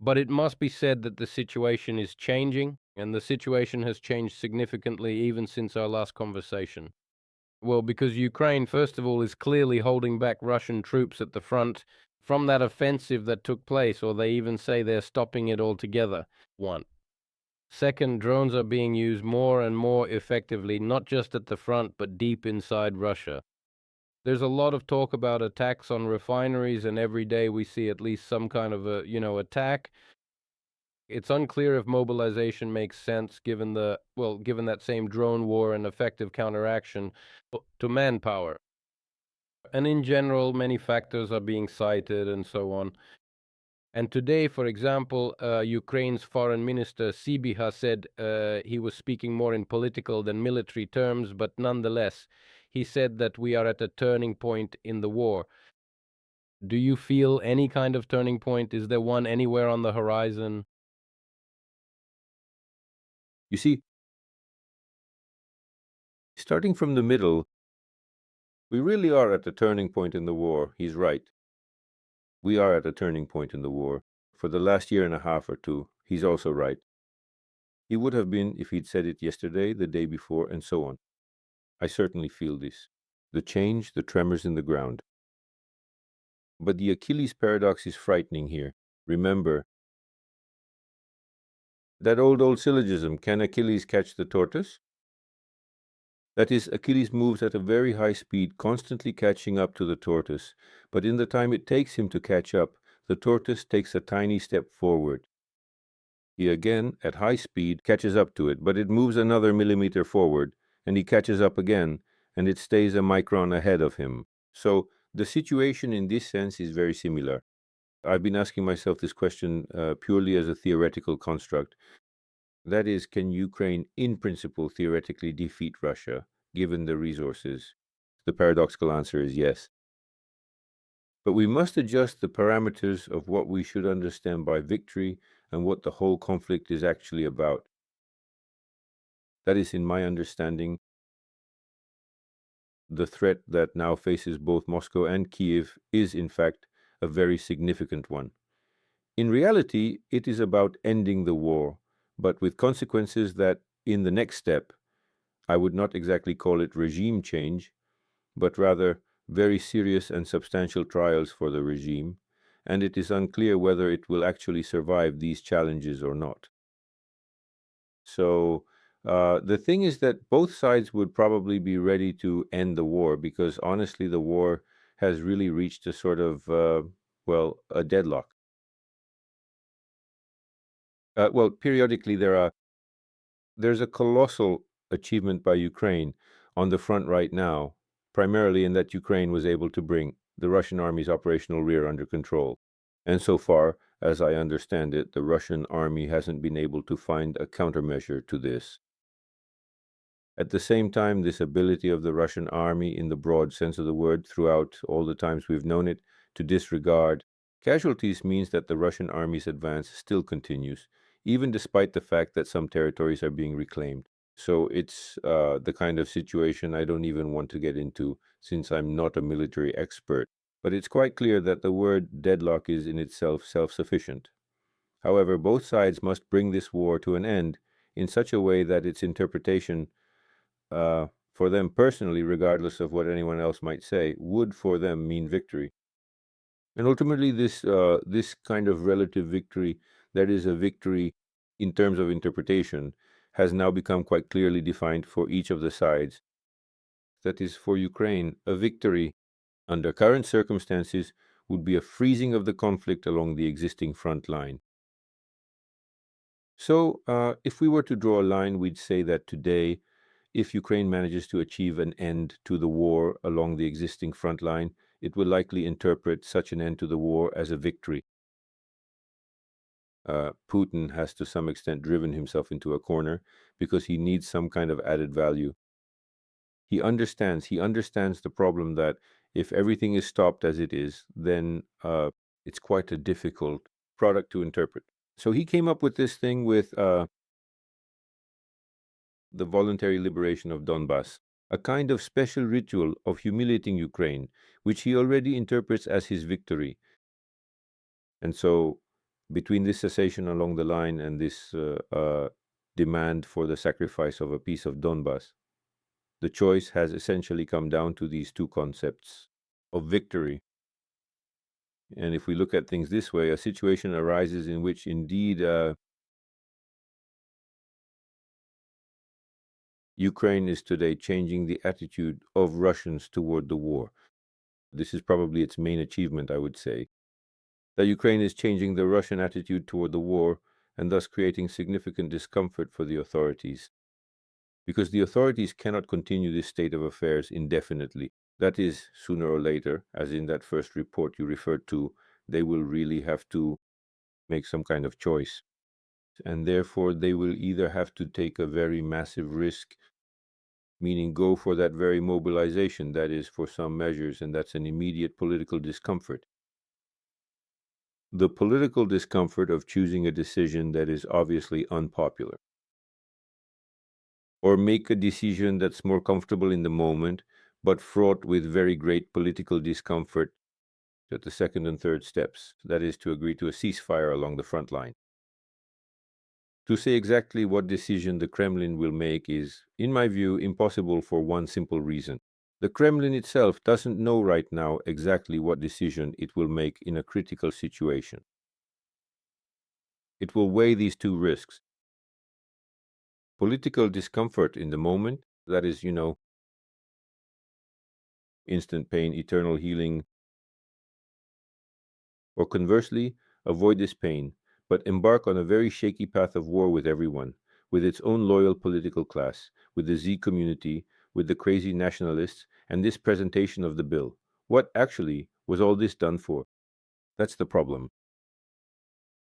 But it must be said that the situation is changing, and the situation has changed significantly even since our last conversation. Well, because Ukraine, first of all, is clearly holding back Russian troops at the front from that offensive that took place, or they even say they're stopping it altogether. One. Second, drones are being used more and more effectively, not just at the front, but deep inside Russia. There's a lot of talk about attacks on refineries, and every day we see at least some kind of attack. It's unclear if mobilization makes sense given that same drone war and effective counteraction to manpower. And in general, many factors are being cited and so on. And today, for example, Ukraine's foreign minister Sibiha said he was speaking more in political than military terms, but nonetheless, he said that we are at a turning point in the war. Do you feel any kind of turning point? Is there one anywhere on the horizon? You see, starting from the middle, we really are at a turning point in the war. He's right. We are at a turning point in the war. For the last year and a half or two, he's also right. He would have been if he'd said it yesterday, the day before, and so on. I certainly feel this. The change, the tremors in the ground. But the Achilles paradox is frightening here. Remember that old syllogism, can Achilles catch the tortoise? That is, Achilles moves at a very high speed, constantly catching up to the tortoise, but in the time it takes him to catch up, the tortoise takes a tiny step forward. He again, at high speed, catches up to it, but it moves another millimeter forward, and he catches up again, and it stays a micron ahead of him. So the situation in this sense is very similar. I've been asking myself this question purely as a theoretical construct. That is, can Ukraine, in principle, theoretically defeat Russia, given the resources? The paradoxical answer is yes. But we must adjust the parameters of what we should understand by victory and what the whole conflict is actually about. That is, in my understanding, the threat that now faces both Moscow and Kiev is, in fact, a very significant one. In reality, it is about ending the war, but with consequences that, in the next step, I would not exactly call it regime change, but rather very serious and substantial trials for the regime, and it is unclear whether it will actually survive these challenges or not. So the thing is that both sides would probably be ready to end the war because honestly, the war has really reached a sort of, a deadlock. Periodically there's a colossal achievement by Ukraine on the front right now, primarily in that Ukraine was able to bring the Russian army's operational rear under control. And so far, as I understand it, the Russian army hasn't been able to find a countermeasure to this. At the same time, this ability of the Russian army, in the broad sense of the word, throughout all the times we've known it, to disregard casualties means that the Russian army's advance still continues, even despite the fact that some territories are being reclaimed. So it's the kind of situation I don't even want to get into since I'm not a military expert. But it's quite clear that the word deadlock is in itself self-sufficient. However, both sides must bring this war to an end in such a way that its interpretation for them personally, regardless of what anyone else might say, would for them mean victory. And ultimately, this kind of relative victory, that is a victory in terms of interpretation, has now become quite clearly defined for each of the sides. That is, for Ukraine, a victory under current circumstances would be a freezing of the conflict along the existing front line. So, if we were to draw a line, we'd say that today, if Ukraine manages to achieve an end to the war along the existing front line, it will likely interpret such an end to the war as a victory. Putin has to some extent driven himself into a corner because he needs some kind of added value. He understands the problem that if everything is stopped as it is, then it's quite a difficult product to interpret. So he came up with this thing with the voluntary liberation of Donbass, a kind of special ritual of humiliating Ukraine, which he already interprets as his victory. And so Between this cessation along the line and this demand for the sacrifice of a piece of Donbass, the choice has essentially come down to these two concepts of victory. And if we look at things this way, a situation arises in which indeed Ukraine is today changing the attitude of Russians toward the war. This is probably its main achievement, I would say. That Ukraine is changing the Russian attitude toward the war and thus creating significant discomfort for the authorities. Because the authorities cannot continue this state of affairs indefinitely. That is, sooner or later, as in that first report you referred to, they will really have to make some kind of choice. And therefore, they will either have to take a very massive risk, meaning go for that very mobilization, that is, for some measures, and that's an immediate political discomfort. The political discomfort of choosing a decision that is obviously unpopular. Or make a decision that's more comfortable in the moment, but fraught with very great political discomfort at the second and third steps, that is, to agree to a ceasefire along the front line. To say exactly what decision the Kremlin will make is, in my view, impossible for one simple reason. The Kremlin itself doesn't know right now exactly what decision it will make in a critical situation. It will weigh these two risks. Political discomfort in the moment, that is, instant pain, eternal healing. Or conversely, avoid this pain, but embark on a very shaky path of war with everyone, with its own loyal political class, with the Z community, with the crazy nationalists, and this presentation of the bill. What actually was all this done for? That's the problem.